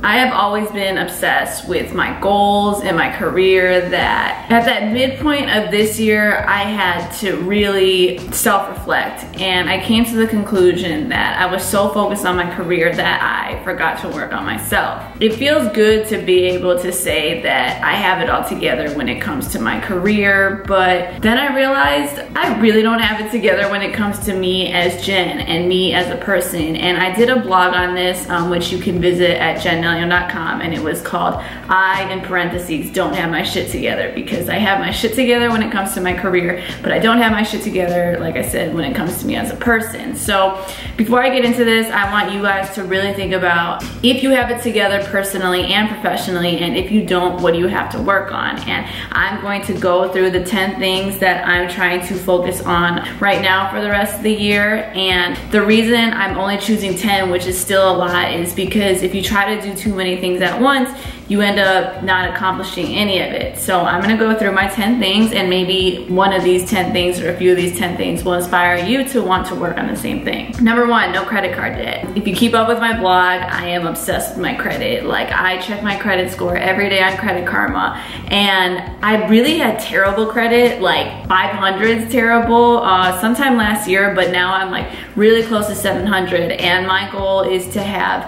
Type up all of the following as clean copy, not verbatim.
I have always been obsessed with my goals and my career, that at that midpoint of this year, I had to really self-reflect, and I came to the conclusion that I was so focused on my career that I forgot to work on myself. It feels good to be able to say that I have it all together when it comes to my career, but then I realized I really don't have it together when it comes to me as Jen and me as a person. And I did a blog on this, which you can visit at Jen.com, and it was called I, in parentheses, don't have my shit together, because I have my shit together when it comes to my career, but I don't have my shit together, like I said, when it comes to me as a person. So before I get into this, I want you guys to really think about if you have it together personally and professionally, and if you don't, what do you have to work on? And I'm going to go through the 10 things that I'm trying to focus on right now for the rest of the year. And the reason I'm only choosing 10, which is still a lot, is because if you try to do too many things at once, you end up not accomplishing any of it. So I'm gonna go through my 10 things, and maybe one of these 10 things or a few of these 10 things will inspire you to want to work on the same thing. Number 1, no credit card debt. If you keep up with my blog, I am obsessed with my credit. Like, I check my credit score every day on Credit Karma, and I really had terrible credit, like 500's terrible, sometime last year, but now I'm like really close to 700, and my goal is to have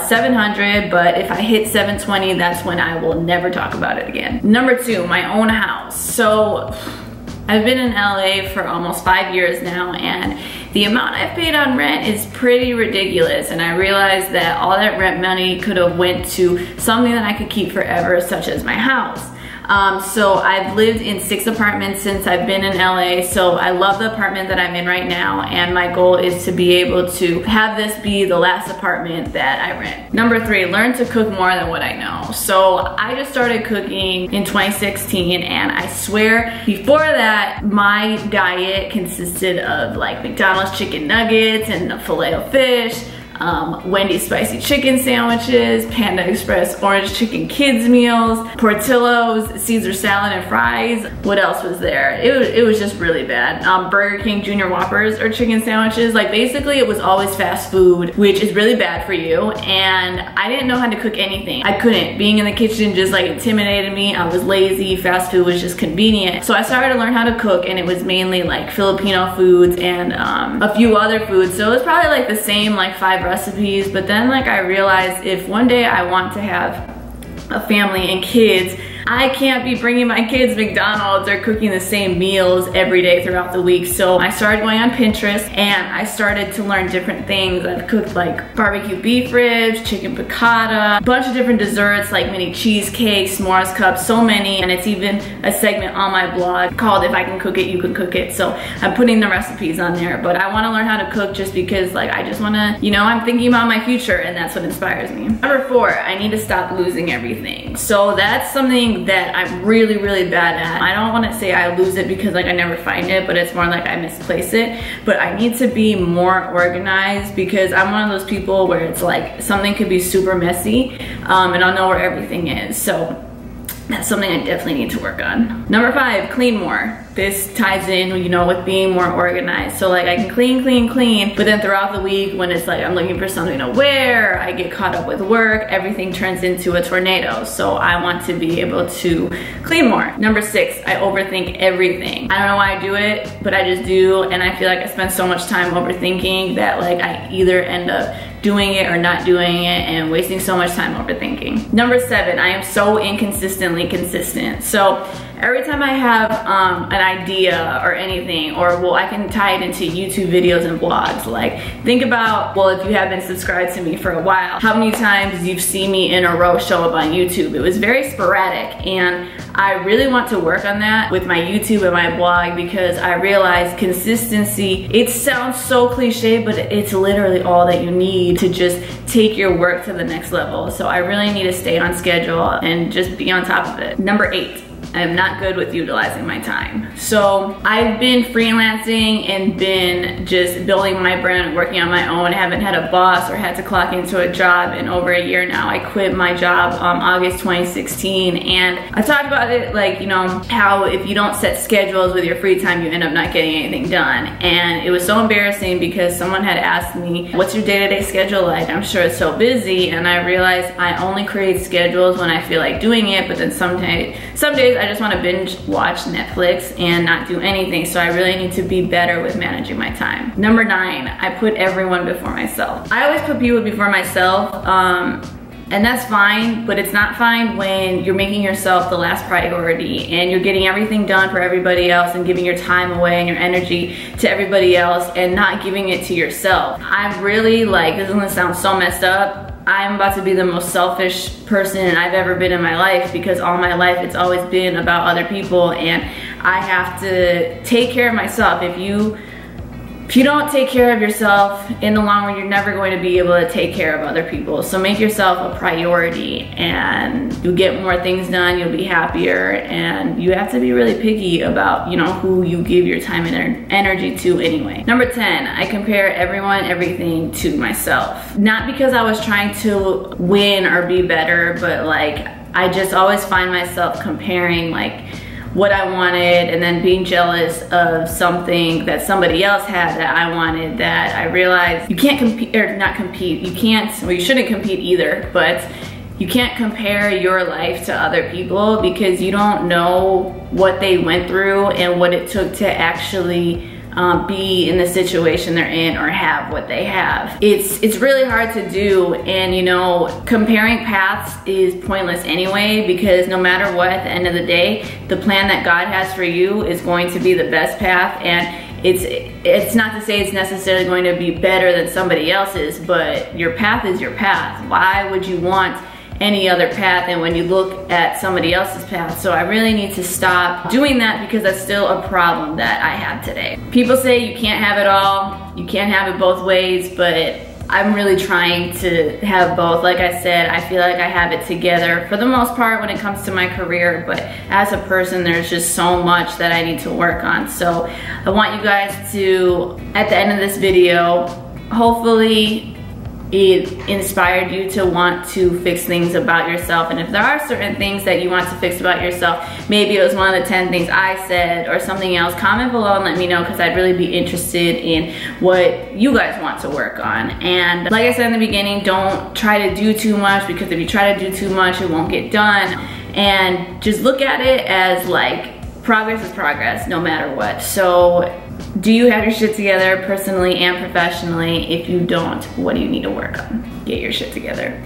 700, but if I hit 720, that's when I will never talk about it again. Number 2, my own house. So I've been in LA for almost 5 years now, and the amount I've paid on rent is pretty ridiculous, and I realized that all that rent money could have went to something that I could keep forever, such as my house. So I've lived in 6 apartments since I've been in LA, so I love the apartment that I'm in right now, and my goal is to be able to have this be the last apartment that I rent. Number 3, learn to cook more than what I know. So I just started cooking in 2016, and I swear before that, my diet consisted of like McDonald's chicken nuggets and a filet of fish, Wendy's spicy chicken sandwiches, Panda Express orange chicken kids meals, Portillo's Caesar salad and fries. What else was there? It was just really bad. Burger King Junior Whoppers or chicken sandwiches. Like, basically it was always fast food, which is really bad for you, and I didn't know how to cook anything. I couldn't. Being in the kitchen just like intimidated me. I was lazy. Fast food was just convenient. So I started to learn how to cook, and it was mainly like Filipino foods and a few other foods. So it was probably like the same like 5 recipes, but then like I realized if one day I want to have a family and kids, I can't be bringing my kids McDonald's or cooking the same meals every day throughout the week. So I started going on Pinterest, and I started to learn different things. I've cooked like barbecue beef ribs, chicken piccata, a bunch of different desserts like mini cheesecakes, s'mores cups, so many. And it's even a segment on my blog called If I Can Cook It, You Can Cook It. So I'm putting the recipes on there, but I wanna learn how to cook just because like I just wanna, you know, I'm thinking about my future, and that's what inspires me. Number 4, I need to stop losing everything. So that's something that I'm really, really bad at. I don't want to say I lose it because like I never find it, but it's more like I misplace it. But I need to be more organized, because I'm one of those people where it's like something could be super messy, and I'll know where everything is. So that's something I definitely need to work on. Number 5, clean more. This ties in, you know, with being more organized. So like I can clean, but then throughout the week when it's like I'm looking for something to wear, I get caught up with work, everything turns into a tornado. So I want to be able to clean more. Number 6, I overthink everything. I don't know why I do it, but I just do, and I feel like I spend so much time overthinking that like I either end up doing it or not doing it, and wasting so much time overthinking. Number 7, I am so inconsistently consistent. So every time I have an idea or anything, or well, I can tie it into YouTube videos and blogs. Like, think about, well, if you have been subscribed to me for a while, how many times you've seen me in a row show up on YouTube. It was very sporadic, and I really want to work on that with my YouTube and my blog, because I realized consistency, it sounds so cliche, but it's literally all that you need to just take your work to the next level. So I really need to stay on schedule and just be on top of it. Number 8. I'm not good with utilizing my time. So I've been freelancing and been just building my brand, working on my own. I haven't had a boss or had to clock into a job in over a year now. I quit my job August 2016, and I talked about it, like, you know, how if you don't set schedules with your free time, you end up not getting anything done. And it was so embarrassing because someone had asked me, what's your day-to-day schedule like? I'm sure it's so busy. And I realized I only create schedules when I feel like doing it, but then some days I just want to binge watch Netflix and not do anything. So I really need to be better with managing my time. Number 9, I put everyone before myself. I always put people before myself, and that's fine, but it's not fine when you're making yourself the last priority and you're getting everything done for everybody else and giving your time away and your energy to everybody else and not giving it to yourself. I'm really, like, this is gonna sound so messed up, I'm about to be the most selfish person I've ever been in my life, because all my life it's always been about other people, and I have to take care of myself. If you don't take care of yourself, in the long run, you're never going to be able to take care of other people. So make yourself a priority and you'll get more things done, you'll be happier, and you have to be really picky about, you know, who you give your time and energy to anyway. Number 10, I compare everyone, everything to myself. Not because I was trying to win or be better, but like, I just always find myself comparing, like, what I wanted and then being jealous of something that somebody else had that I wanted, that I realized you can't compete, or not compete, you can't, well, you shouldn't compete either, but you can't compare your life to other people because you don't know what they went through and what it took to actually be in the situation they're in or have what they have. It's really hard to do, and you know, comparing paths is pointless anyway, because no matter what, at the end of the day, the plan that God has for you is going to be the best path, and it's not to say it's necessarily going to be better than somebody else's, but your path is your path. Why would you want any other path and when you look at somebody else's path? So I really need to stop doing that, because that's still a problem that I have today. People say you can't have it all, you can't have it both ways, but I'm really trying to have both. Like I said, I feel like I have it together for the most part when it comes to my career, but as a person, there's just so much that I need to work on. So I want you guys to, at the end of this video, hopefully it inspired you to want to fix things about yourself. And if there are certain things that you want to fix about yourself, maybe it was one of the 10 things I said or something else, comment below and let me know, because I'd really be interested in what you guys want to work on. And like I said in the beginning, don't try to do too much, because if you try to do too much, it won't get done. And just look at it as like, progress is progress no matter what. So do you have your shit together personally and professionally? If you don't, what do you need to work on? Get your shit together.